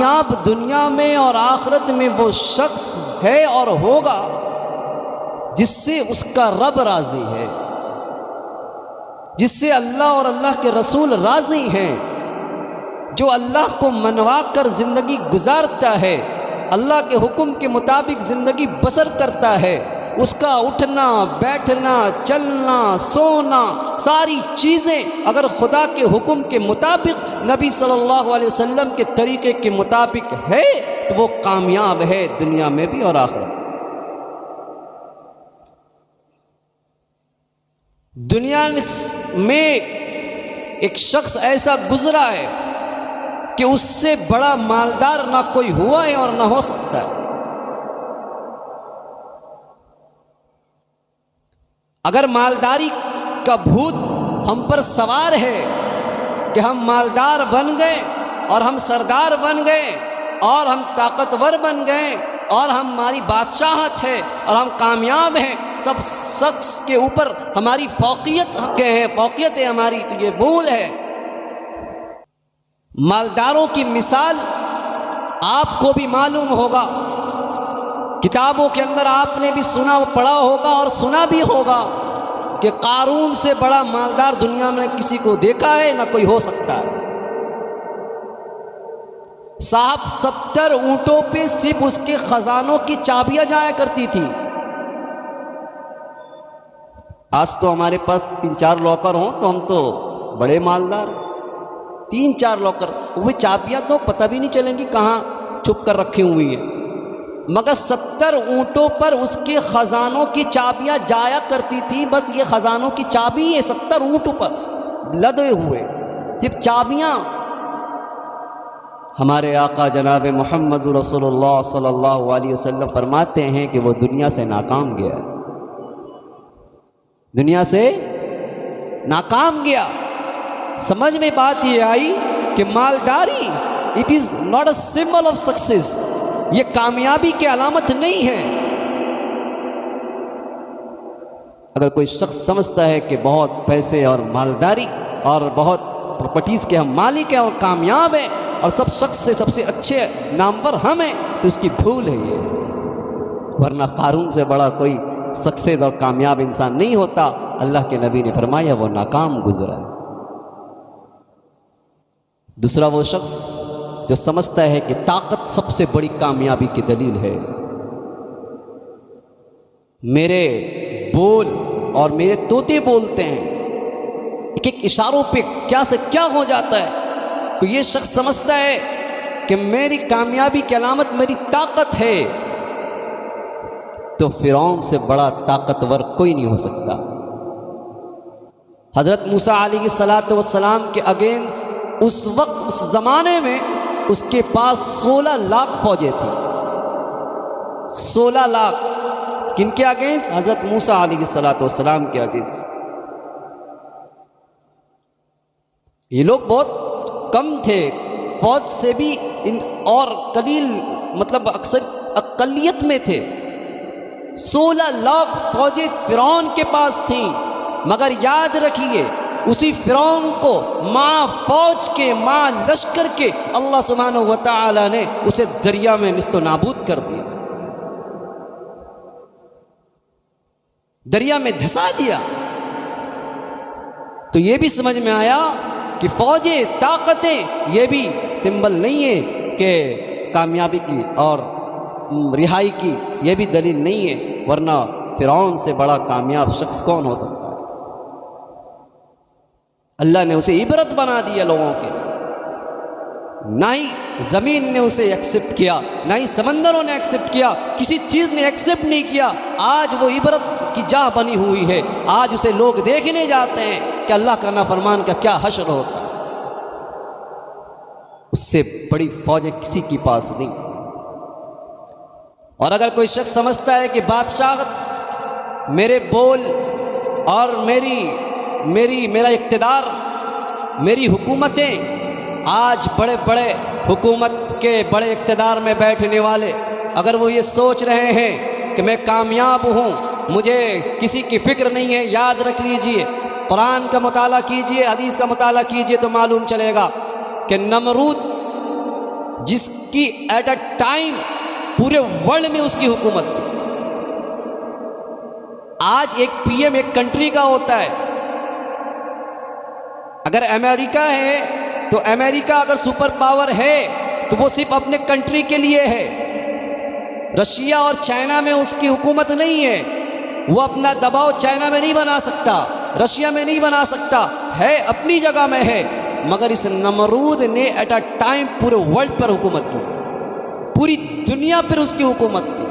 کامیاب دنیا میں اور آخرت میں وہ شخص ہے اور ہوگا جس سے اس کا رب راضی ہے، جس سے اللہ اور اللہ کے رسول راضی ہیں، جو اللہ کو منوا کر زندگی گزارتا ہے، اللہ کے حکم کے مطابق زندگی بسر کرتا ہے، اس کا اٹھنا بیٹھنا چلنا سونا ساری چیزیں اگر خدا کے حکم کے مطابق نبی صلی اللہ علیہ وسلم کے طریقے کے مطابق ہے تو وہ کامیاب ہے دنیا میں بھی اور آخرت میں۔ دنیا میں ایک شخص ایسا گزرا ہے کہ اس سے بڑا مالدار نہ کوئی ہوا ہے اور نہ ہو سکتا ہے۔ اگر مالداری کا بھوت ہم پر سوار ہے کہ ہم مالدار بن گئے اور ہم سردار بن گئے اور ہم طاقتور بن گئے اور ہماری بادشاہت ہے اور ہم کامیاب ہیں، سب شخص کے اوپر ہماری فوقیت ہے ہماری، تو یہ بھول ہے۔ مالداروں کی مثال آپ کو بھی معلوم ہوگا، کتابوں کے اندر آپ نے بھی سنا پڑھا ہوگا اور سنا بھی ہوگا کہ قارون سے بڑا مالدار دنیا میں کسی کو دیکھا ہے نہ کوئی ہو سکتا ہے۔ صاحب 70 اونٹوں پہ صرف اس کے خزانوں کی چابیاں جایا کرتی تھی۔ آج تو ہمارے پاس 3-4 لاکر ہوں تو ہم تو بڑے مالدار ہیں۔ 3-4 لاکر، وہ چابیاں تو پتہ بھی نہیں چلیں گی کہاں چھپ کر رکھی ہوئی ہیں، مگر 70 اونٹوں پر اس کے خزانوں کی چابیاں جایا کرتی تھی۔ بس یہ خزانوں کی چابی ہے 70 اونٹوں پر لدے ہوئے، صرف چابیاں۔ ہمارے آقا جناب محمد رسول اللہ صلی اللہ علیہ وسلم فرماتے ہیں کہ وہ دنیا سے ناکام گیا، دنیا سے ناکام گیا۔ سمجھ میں بات یہ آئی کہ مالداری it is not a symbol of success, یہ کامیابی کی علامت نہیں ہے۔ اگر کوئی شخص سمجھتا ہے کہ بہت پیسے اور مالداری اور بہت پراپرٹیز کے ہم مالک ہیں اور کامیاب ہیں اور سب شخص سے سب سے اچھے نامور ہم ہیں، تو اس کی بھول ہے یہ، ورنہ قارون سے بڑا کوئی سکسیس اور کامیاب انسان نہیں ہوتا۔ اللہ کے نبی نے فرمایا وہ ناکام گزرا ہے۔ دوسرا وہ شخص جو سمجھتا ہے کہ طاقت سب سے بڑی کامیابی کی دلیل ہے، میرے بول اور میرے طوطے بولتے ہیں، ایک ایک اشاروں پہ کیا سے کیا ہو جاتا ہے، تو یہ شخص سمجھتا ہے کہ میری کامیابی کی علامت میری طاقت ہے، تو فرعون سے بڑا طاقتور کوئی نہیں ہو سکتا۔ حضرت موسیٰ علیہ السلام کے اگینسٹ اس وقت اس زمانے میں اس کے پاس 16 لاکھ فوجیں تھیں۔ 16 لاکھ کن کے اگینسٹ؟ حضرت موسیٰ علیہ السلام کے اگینسٹ۔ یہ لوگ بہت کم تھے، فوج سے بھی اور قلیل، مطلب اکثر اقلیت میں تھے۔ 16 لاکھ فوجیں فرعون کے پاس تھیں، مگر یاد رکھیے اسی فرعون کو ماں فوج کے ماں لشکر کے اللہ سبحانہ و تعالی نے اسے دریا میں نیست و نابود کر دیا، دریا میں دھسا دیا۔ تو یہ بھی سمجھ میں آیا کہ فوجیں طاقتیں یہ بھی سمبل نہیں ہے کہ کامیابی کی اور رہائی کی، یہ بھی دلیل نہیں ہے، ورنہ فرعون سے بڑا کامیاب شخص کون ہو سکتا ہے؟ اللہ نے اسے عبرت بنا دیا لوگوں کے، نہ ہی زمین نے اسے ایکسپٹ کیا، نہ ہی سمندروں نے ایکسپٹ کیا، کسی چیز نے ایکسپٹ نہیں کیا۔ آج وہ عبرت کی جا بنی ہوئی ہے، آج اسے لوگ دیکھنے جاتے ہیں کہ اللہ کا نافرمان کا کیا حشر ہوتا ہے۔ اس سے بڑی فوجیں کسی کے پاس نہیں۔ اور اگر کوئی شخص سمجھتا ہے کہ بادشاہت میرے بول اور میرا اقتدار، میری حکومتیں، آج بڑے بڑے حکومت کے بڑے اقتدار میں بیٹھنے والے اگر وہ یہ سوچ رہے ہیں کہ میں کامیاب ہوں، مجھے کسی کی فکر نہیں ہے، یاد رکھ لیجئے، قرآن کا مطالعہ کیجئے، حدیث کا مطالعہ کیجئے تو معلوم چلے گا کہ نمرود جس کی ایٹ اے ٹائم پورے ورلڈ میں اس کی حکومت تھی. آج ایک پی ایم ایک کنٹری کا ہوتا ہے. اگر امریکہ ہے تو امریکہ اگر سپر پاور ہے تو وہ صرف اپنے کنٹری کے لیے ہے. رشیا اور چائنا میں اس کی حکومت نہیں ہے. وہ اپنا دباؤ چائنا میں نہیں بنا سکتا, رشیا میں نہیں بنا سکتا, ہے اپنی جگہ میں ہے. مگر اس نمرود نے ایٹ اے ٹائم پورے ورلڈ پر حکومت کی, پوری دنیا پر اس کی حکومت تھی.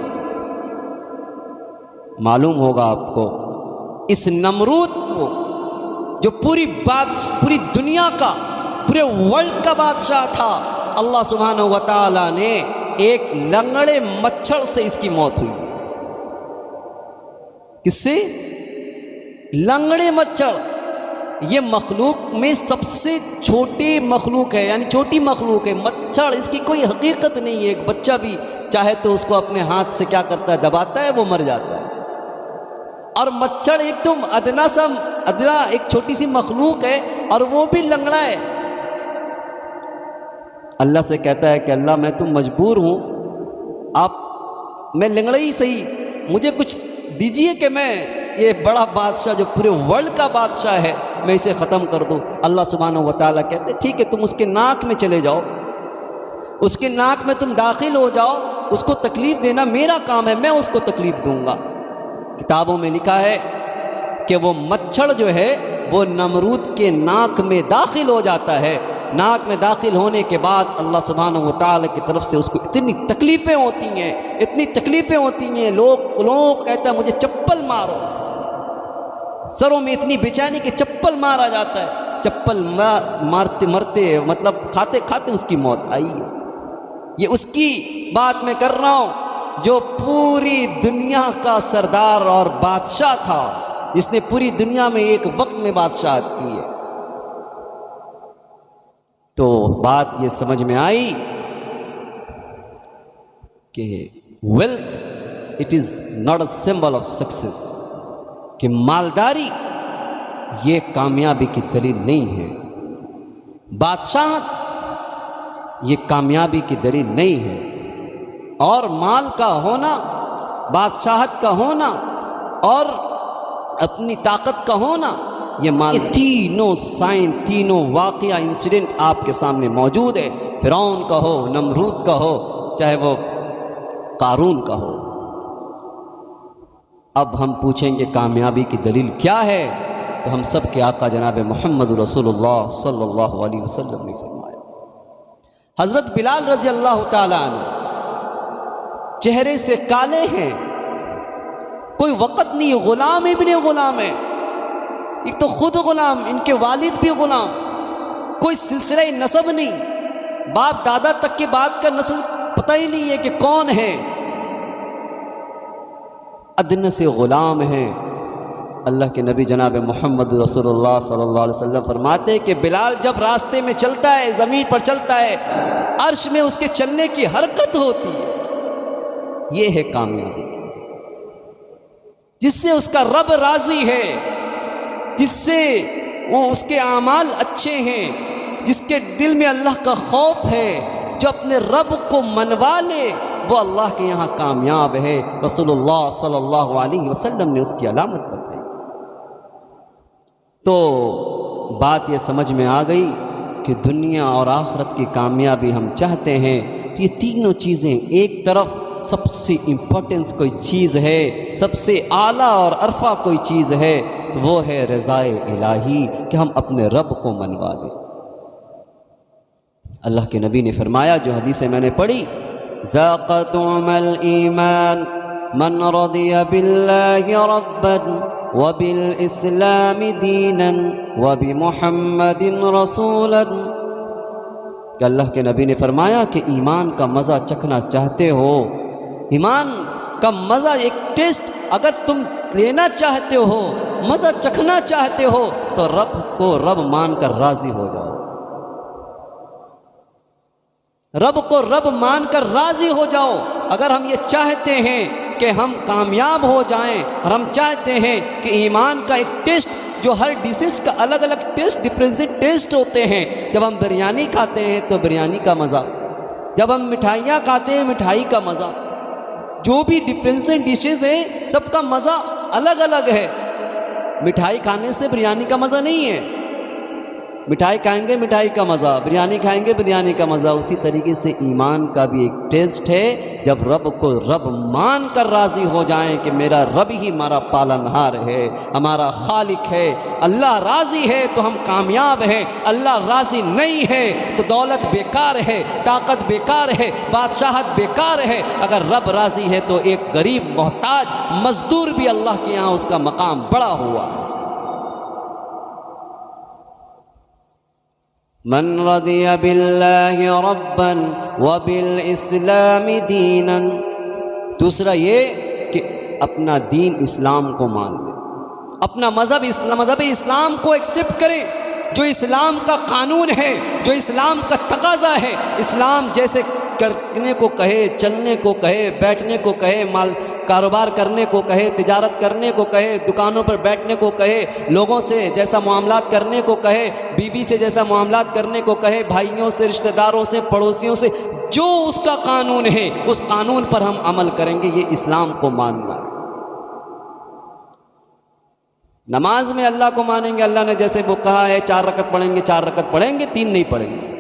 معلوم ہوگا آپ کو اس نمرود کو جو پوری دنیا کا, پورے ورلڈ کا بادشاہ تھا, اللہ سبحانہ و تعالی نے ایک لنگڑے مچھر سے اس کی موت ہوئی. کس سے؟ لنگڑے مچھر. یہ مخلوق میں سب سے چھوٹی مخلوق ہے, یعنی چھوٹی مخلوق ہے مچھر. اس کی کوئی حقیقت نہیں ہے. ایک بچہ بھی چاہے تو اس کو اپنے ہاتھ سے کیا کرتا ہے, دباتا ہے, وہ مر جاتا ہے. اور مچھر ایک دم ادنا ایک چھوٹی سی مخلوق ہے اور وہ بھی لنگڑا ہے. اللہ سے کہتا ہے کہ اللہ میں تو مجبور ہوں, میں لنگڑا ہی صحیح, مجھے کچھ دیجئے کہ میں یہ بڑا بادشاہ جو پورے ورلڈ کا بادشاہ ہے میں اسے ختم کر دوں. اللہ سبحانہ و تعالیٰ کہتے ہیں ٹھیک ہے, تم اس کے ناک میں چلے جاؤ, اس کے ناک میں تم داخل ہو جاؤ, اس کو تکلیف دینا میرا کام ہے, میں اس کو تکلیف دوں گا. کتابوں میں لکھا ہے کہ وہ مچھر جو ہے وہ نمرود کے ناک میں داخل ہو جاتا ہے. ناک میں داخل ہونے کے بعد اللہ سبحانہ و تعالیٰ کی طرف سے اس کو اتنی تکلیفیں ہوتی ہیں, لوگ کہتا ہے مجھے چپل مارو, سروں میں اتنی بےچینی کہ چپل مارا جاتا ہے. چپل مارتے مطلب کھاتے کھاتے اس کی موت آئی ہے. یہ اس کی بات میں کر رہا ہوں جو پوری دنیا کا سردار اور بادشاہ تھا, جس نے پوری دنیا میں ایک وقت میں بادشاہت کی ہے. تو بات یہ سمجھ میں آئی کہ wealth it is not a symbol of success, کہ مالداری یہ کامیابی کی دلیل نہیں ہے. بادشاہت یہ کامیابی کی دلیل نہیں ہے. اور مال کا ہونا, بادشاہت کا ہونا اور اپنی طاقت کا ہونا, یہ مال, تینوں واقعہ انسیڈنٹ آپ کے سامنے موجود ہے. فرعون کا ہو, نمرود کا ہو, چاہے وہ قارون کا ہو. اب ہم پوچھیں گے کامیابی کی دلیل کیا ہے, تو ہم سب کے آقا جناب محمد رسول اللہ صلی اللہ علیہ وسلم نے فرمایا. حضرت بلال رضی اللہ تعالیٰ عنہ چہرے سے کالے ہیں, کوئی وقت نہیں, غلام ابن غلام ہے. ایک تو خود غلام, ان کے والد بھی غلام, کوئی سلسلہ نسب نہیں, باپ دادا تک کے بعد کا نسل پتہ ہی نہیں ہے کہ کون ہے. ادن سے غلام ہیں. اللہ کے نبی جناب محمد رسول اللہ صلی اللہ علیہ وسلم فرماتے کہ بلال جب راستے میں چلتا ہے, زمین پر چلتا ہے, عرش میں اس کے چلنے کی حرکت ہوتی ہے. یہ ہے کامیابی, جس سے اس کا رب راضی ہے, جس سے وہ اس کے اعمال اچھے ہیں, جس کے دل میں اللہ کا خوف ہے, جو اپنے رب کو منوا لے وہ اللہ کے یہاں کامیاب ہے. رسول اللہ صلی اللہ علیہ وسلم نے اس کی علامت بتائی. تو بات یہ سمجھ میں آ گئی کہ دنیا اور آخرت کی کامیابی ہم چاہتے ہیں تو یہ تینوں چیزیں, ایک طرف سب سے امپورٹنس کوئی چیز ہے, سب سے اعلیٰ اور عرفہ کوئی چیز ہے, تو وہ ہے رضائے الہی, کہ ہم اپنے رب کو منوا لیں. اللہ کے نبی نے فرمایا, جو حدیثیں میں نے پڑھی, ذاق طعم الایمان من رضی باللہ ربا وبالاسلام دینا وبمحمد رسولا. کہ اللہ کے نبی نے فرمایا کہ ایمان کا مزہ چکھنا چاہتے ہو, ایمان کا مزہ, ایک ٹیسٹ اگر تم لینا چاہتے ہو, مزہ چکھنا چاہتے ہو, تو رب کو رب مان کر راضی ہو جاؤ. رب کو رب مان کر راضی ہو جاؤ. اگر ہم یہ چاہتے ہیں کہ ہم کامیاب ہو جائیں, اور ہم چاہتے ہیں کہ ایمان کا ایک ٹیسٹ, جو ہر ڈشز کا الگ الگ ٹیسٹ, ڈفرینٹ ٹیسٹ ہوتے ہیں. جب ہم بریانی کھاتے ہیں تو بریانی کا مزہ, جب ہم مٹھائیاں کھاتے ہیں مٹھائی کا مزہ، جو بھی ڈفرینٹ ڈشز ہیں سب کا مزہ الگ الگ ہے۔ مٹھائی کھانے سے بریانی کا مزہ نہیں ہے، مٹھائی کھائیں گے مٹھائی کا مزہ، بریانی کھائیں گے بریانی کا مزہ۔ اسی طریقے سے ایمان کا بھی ایک ٹیسٹ ہے، جب رب کو رب مان کر راضی ہو جائیں کہ میرا رب ہی ہمارا پالنہار ہے، ہمارا خالق ہے، اللہ راضی ہے تو ہم کامیاب ہیں، اللہ راضی نہیں ہے تو دولت بیکار ہے، طاقت بیکار ہے، بادشاہت بیکار ہے۔ اگر رب راضی ہے تو ایک غریب محتاج مزدور بھی اللہ کے یہاں اس کا مقام بڑا ہوا۔ من رضی باللہ ربا وبالاسلام دینا، دوسرا یہ کہ اپنا دین اسلام کو مان لیں، اپنا مذہب اسلام کو ایکسپٹ کریں، جو اسلام کا قانون ہے، جو اسلام کا تقاضا ہے، اسلام جیسے کرنے کو کہے، چلنے کو کہے، بیٹھنے کو کہے، کاروبار کرنے کو کہے، تجارت کرنے کو کہے، دکانوں پر بیٹھنے کو کہے، لوگوں سے جیسا معاملات کرنے کو کہے، بیوی سے جیسا معاملات کرنے کو کہے، بھائیوں سے، رشتہ داروں سے، پڑوسیوں سے، جو اس کا قانون ہے اس قانون پر ہم عمل کریں گے، یہ اسلام کو ماننا۔ نماز میں اللہ کو مانیں گے، اللہ نے جیسے وہ کہا ہے 4 رکعت پڑھیں گے 4 رکعت پڑھیں گے، 3 نہیں پڑھیں گے۔